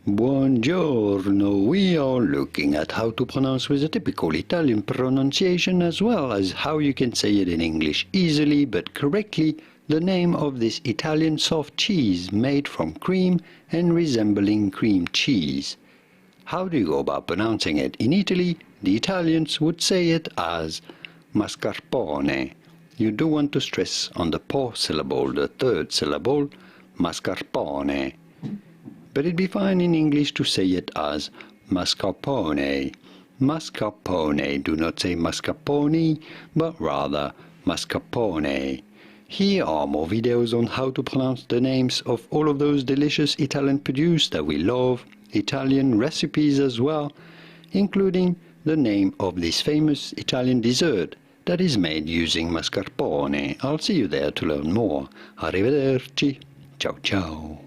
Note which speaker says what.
Speaker 1: Buongiorno! We are looking at how to pronounce with a typical Italian pronunciation as well as how you can say it in English easily but correctly the name of this Italian soft cheese made from cream and resembling cream cheese. How do you go about pronouncing it? In Italy, the Italians would say it as mascarpone. You do want to stress on the po syllable, the third syllable, mascarpone. But it'd be fine in English to say it as mascarpone. Mascarpone, do not say mascarpone, but rather mascarpone. Here are more videos on how to pronounce the names of all of those delicious Italian produce that we love, Italian recipes as well, including the name of this famous Italian dessert that is made using mascarpone. I'll see you there to learn more. Arrivederci. Ciao ciao.